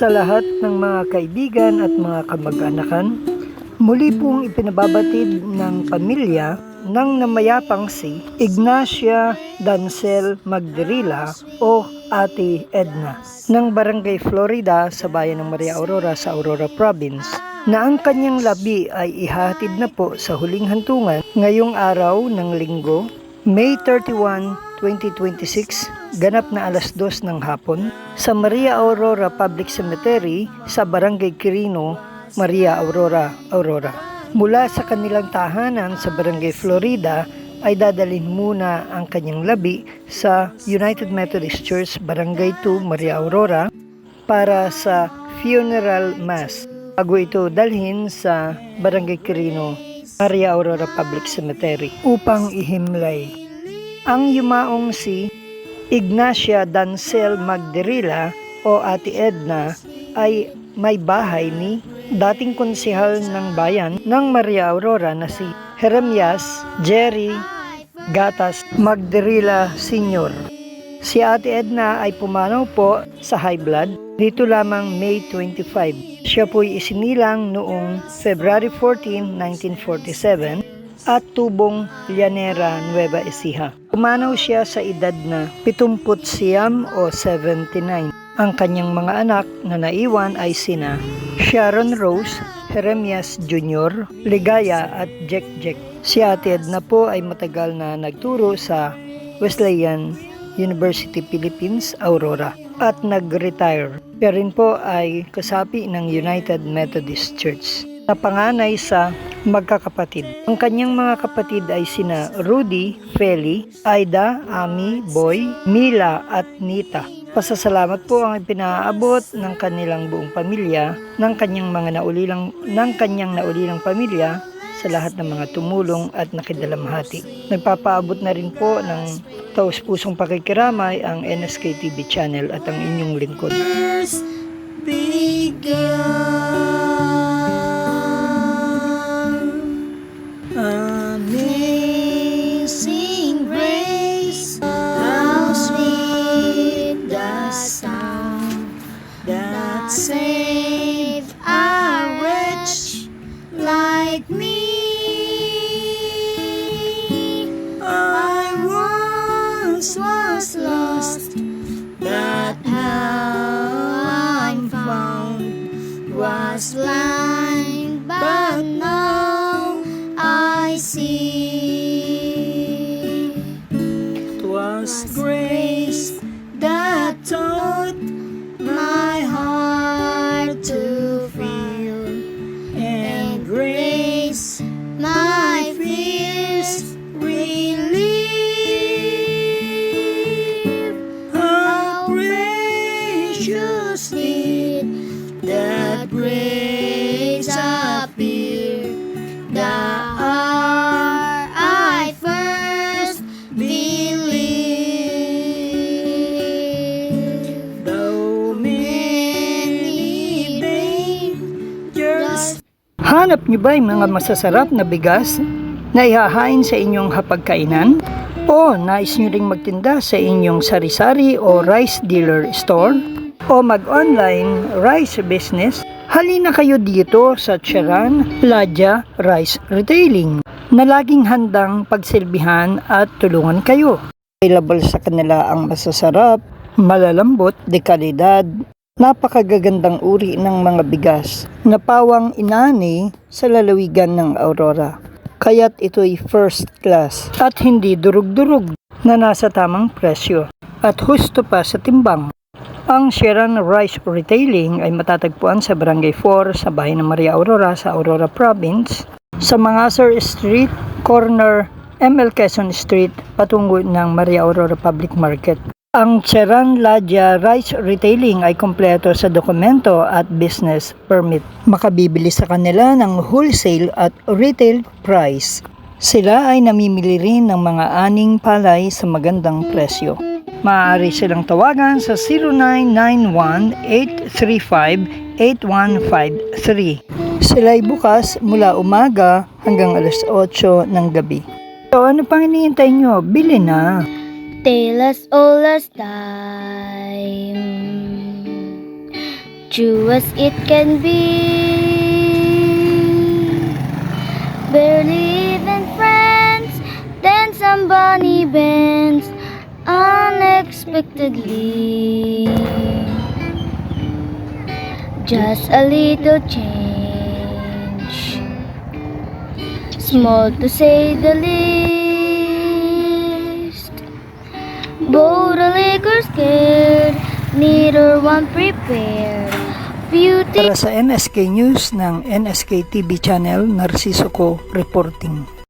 Sa lahat ng mga kaibigan at mga kamag-anakan, muli pong ipinababatid ng pamilya ng namayapang si Ignacia Dancel Magdirila o Ate Edna ng Barangay Florida sa bayan ng Maria Aurora sa Aurora Province, na ang kanyang labi ay ihahatid na po sa huling hantungan ngayong araw ng Linggo, May 31, 2026, ganap na alas 2 ng hapon sa Maria Aurora Public Cemetery sa Barangay Quirino, Maria Aurora, Aurora. Mula sa kanilang tahanan sa Barangay Florida ay dadalhin muna ang kanyang labi sa United Methodist Church, Barangay 2, Maria Aurora para sa funeral mass, bago ito dalhin sa Barangay Quirino, Maria Aurora Public Cemetery upang ihimlay. Ang yumaong si Ignacia Dancel Magdirila o Ate Edna ay may bahay ni dating konsehal ng bayan ng Maria Aurora na si Jeremias Jerry Gatas Magdirila Sr. Si Ate Edna ay pumanaw po sa high blood dito lamang May 25. Siya po'y isinilang noong February 14, 1947 at tubong Llanera, Nueva Ecija. Pumanaw siya sa edad na 79 o 79. Ang kanyang mga anak na naiwan ay sina Sharon Rose, Jeremias Jr., Ligaya at Jack Jack. Si Ate Edna po ay matagal na nagturo sa Wesleyan University Philippines, Aurora at nag-retire. Siya rin po ay kasapi ng United Methodist Church. Napanganay sa magkakapatid. Ang kanyang mga kapatid ay sina Rudy, Feli, Aida, Ami, Boy, Mila at Nita. Pasasalamat po ang ipinaabot ng kanilang buong pamilya, ng kanyang naulilang pamilya sa lahat ng mga tumulong at nakidalamhati. Nagpapaabot na rin po ng taus-pusong pakikiramay ang NSK TV channel at ang inyong lingkod. Amazing grace, how sweet the sound that saved a wretch like me. I once was lost, but how I'm found, was blind, but now I see. 'Twas grace that taught my heart to feel, and grace my fears relieve. How precious did that grace appear, the hour I first believed. Though many dangers. Hanap niyo ba yung mga masasarap na bigas na ihahain sa inyong hapagkainan? O nais niyo ring magtinda sa inyong sari-sari o rice dealer store? O mag-online rice business? Halina kayo dito sa Charan Ladja Rice Retailing na laging handang pagsilbihan at tulungan kayo. Available sa kanila ang masasarap, malalambot, de kalidad, napakagagandang uri ng mga bigas na pawang inani sa lalawigan ng Aurora. Kaya't ito'y first class at hindi durug-durug na nasa tamang presyo at husto pa sa timbang. Ang Sharon Rice Retailing ay matatagpuan sa Barangay 4 sa bayan ng Maria Aurora sa Aurora Province, sa Mangasar Street, corner ML Quezon Street, patungo ng Maria Aurora Public Market. Ang Charan Ladja Rice Retailing ay kompleto sa dokumento at business permit. Makabibili sa kanila ng wholesale at retail price. Sila ay namimili rin ng mga aning palay sa magandang presyo. Maaari silang tawagan sa 0991-835-8153. Sila ay bukas mula umaga hanggang alas 8 ng gabi. So ano pang hinihintay nyo? Bili na! Tale as old as time, true as it can be. Barely even friends, then somebody bends unexpectedly. Just a little change, small to say the least. Both alike are scared, neither one prepared. Beauty Para sa NSK News ng NSK TV Channel, Narciso Co reporting.